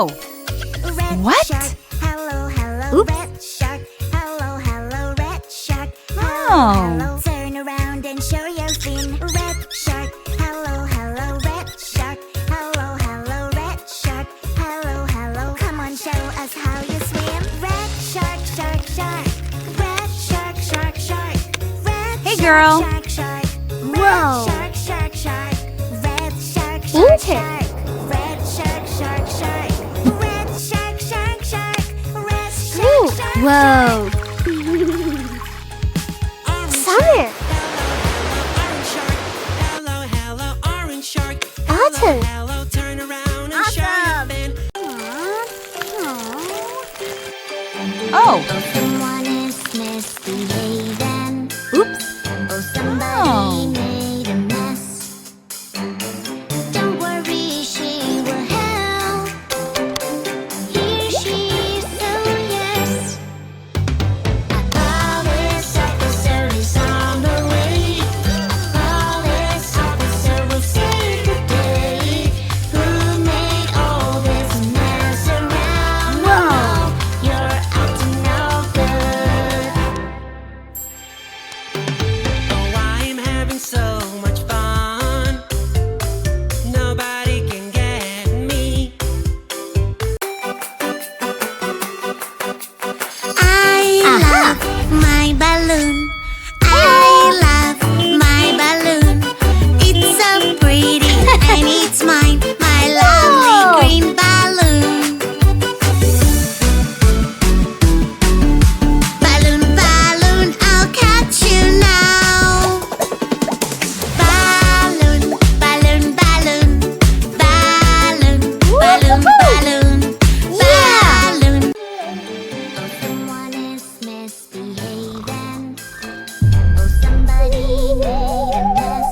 Oh! Red What? Shark. Hello, hello, Oops. red shark. Hello, hello, red shark. Oh. Hello, turn around and show your fin. Red shark. Hello, hello, red shark. Hello, hello, red shark. Hello, hello. Come on, show us how you swim. Red shark, shark, shark. Red shark, shark, shark. Red Hey, shark, girl. Shark, shark. Whoa. Red shark, shark, shark. Red shark, shark, Eat it. shark. Red shark, shark, shark. Red shark, shark, shark. Red shark, shark, Whoa. Summer. Hello, hello, orange shark. Autumn. Hello, turn around and show your fin. Oh! Someone is misbehaving. Oops! Oh, somebody Oh. made a mess. Don't worry, she will help. Here she is, oh yes. A police officer is on the way. A police officer will save the day. Who made all this mess around? Whoa. You're up to no good. Oh, I'm having so much fun. Nobody can get me. I love my balloon. I love my balloon. It's so pretty and it's mine, my lovely green balloon. Balloon, balloon, I'll catch you now. Balloon, balloon, balloon. Balloon, balloon, balloon. Balloon. Oh, someone is misbehaving. Oh, somebody made a mess.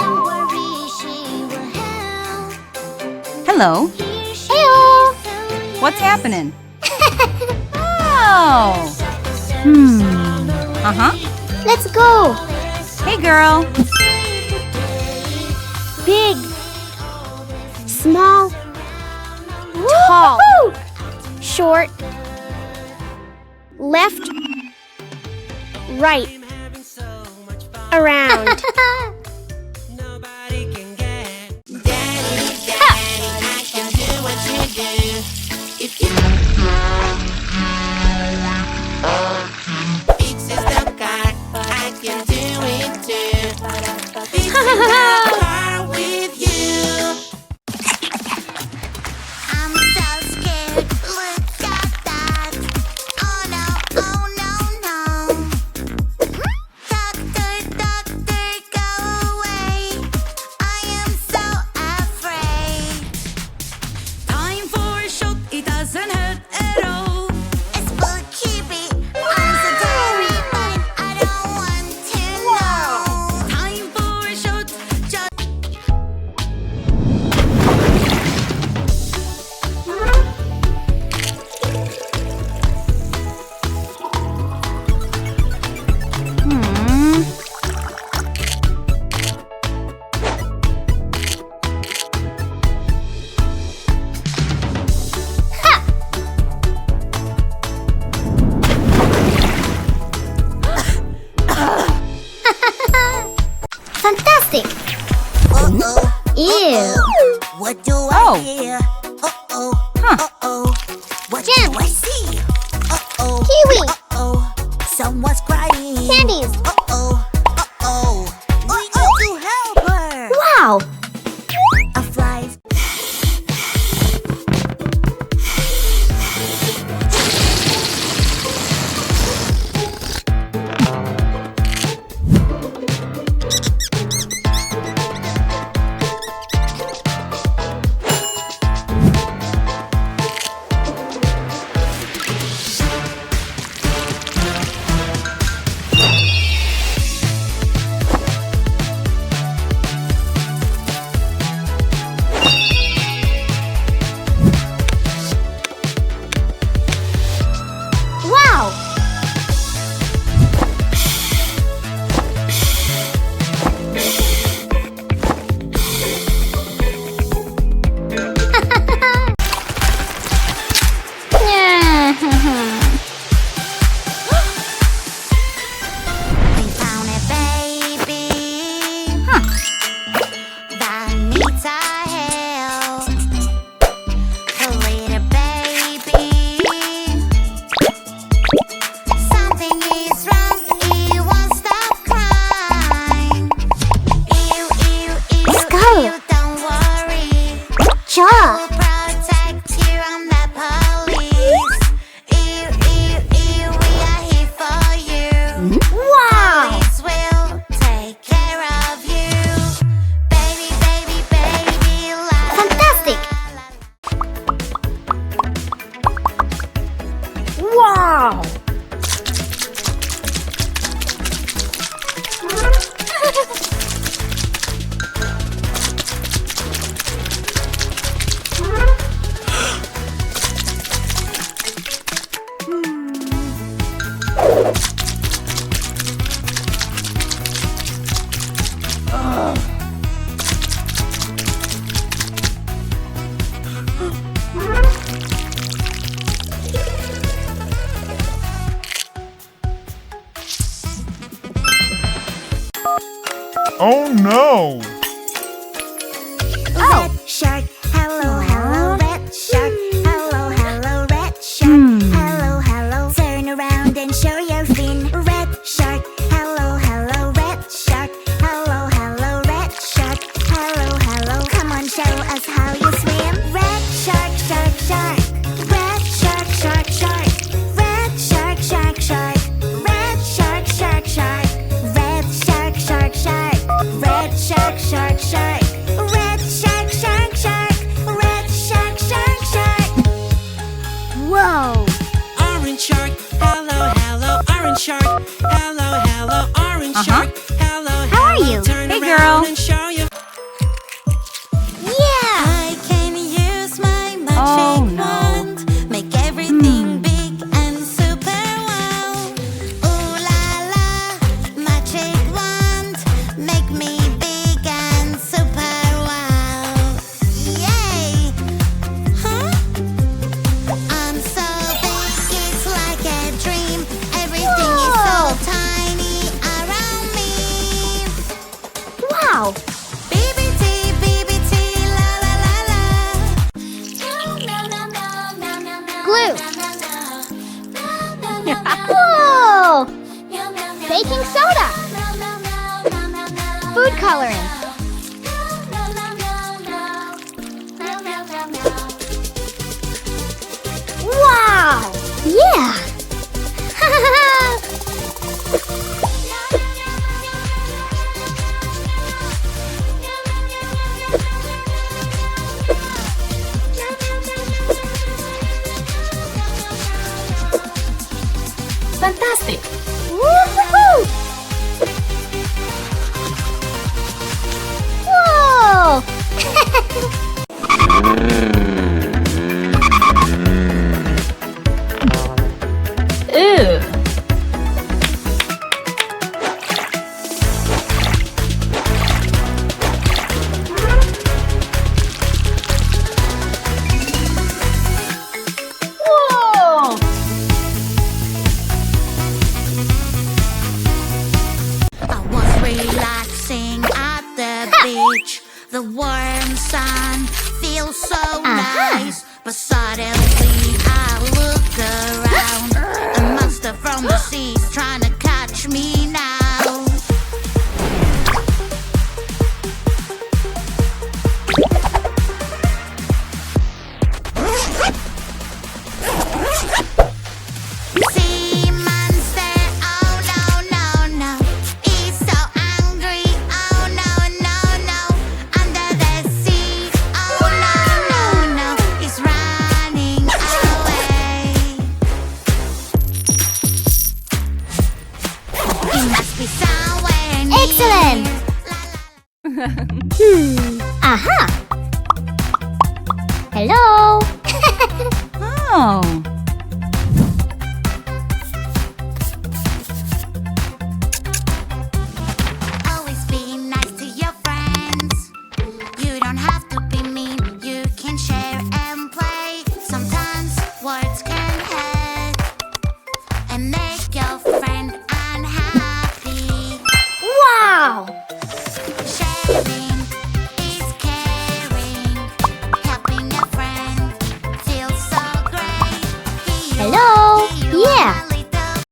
Don't worry, she will help. Hello! Here she is, oh What's yes. happening? Oh! Uh-huh. Let's go. Hey, girl! Big. Small. Tall. Short. Left. Right. I'm having so much fun. Around. Nobody can get. Daddy, daddy, I can do what you do. If you fixes the car, I can do it too. Fixing the car with you. I'm so scared. Look at that. Oh no, oh no, no. Doctor, doctor, go away. I am so afraid. Time for a shot, it doesn't hurt at all. It's spooky. I'm so terrified. I don't want to know. Time for a shot, just Hmm. Fantastic. Uh-oh. Ew. What do Oh. I hear? Uh-oh. Huh. Uh-oh. What Jam. do I see? Uh-oh. Kiwi. Uh-oh. Someone's crying. Candies. Uh-oh. Uh-oh. We need to help her. Wow. A fly. no! Red shark, hello, hello, red shark, hello, hello, red shark, hello, hello. Turn around and show your fin. Red shark, hello, hello, red shark, hello, hello, red shark, hello, hello. Come on, show us how you swim. Red shark, shark, shark, red shark, shark, shark, red shark, shark, shark, red shark, shark, shark, red shark, shark, shark, red shark, shark, shark. Red shark, shark, shark, red shark, shark, shark. Whoa! Orange shark, hello, hello, orange shark, hello, hello, orange shark, hello, How are hello. you? Turn Hey, around girl. and show your. Yeah! I can use my magic Oh, no. wand, make everything big and super wow. Ooh la la, magic wand, make me big and super wow. Yay! Huh? I'm so big, it's like a dream. Everything is so tiny around me. Wow! BBT, BBT, la la la la. Glue! Whoa! Baking soda! Food coloring! Wow! Yeah! Fantastic! Woo-hoo-hoo! Whoa! Ew! Whoa! I was relaxing at the beach. The warm sun feels so nice. But suddenly I look around. A monster from the sea's trying to catch me now. Sea monster, oh no, no, no. He's so angry, oh no, no, no. Under the sea, oh no, no, no. He's running away. He must be somewhere near. Excellent! Aha! Hello! Oh!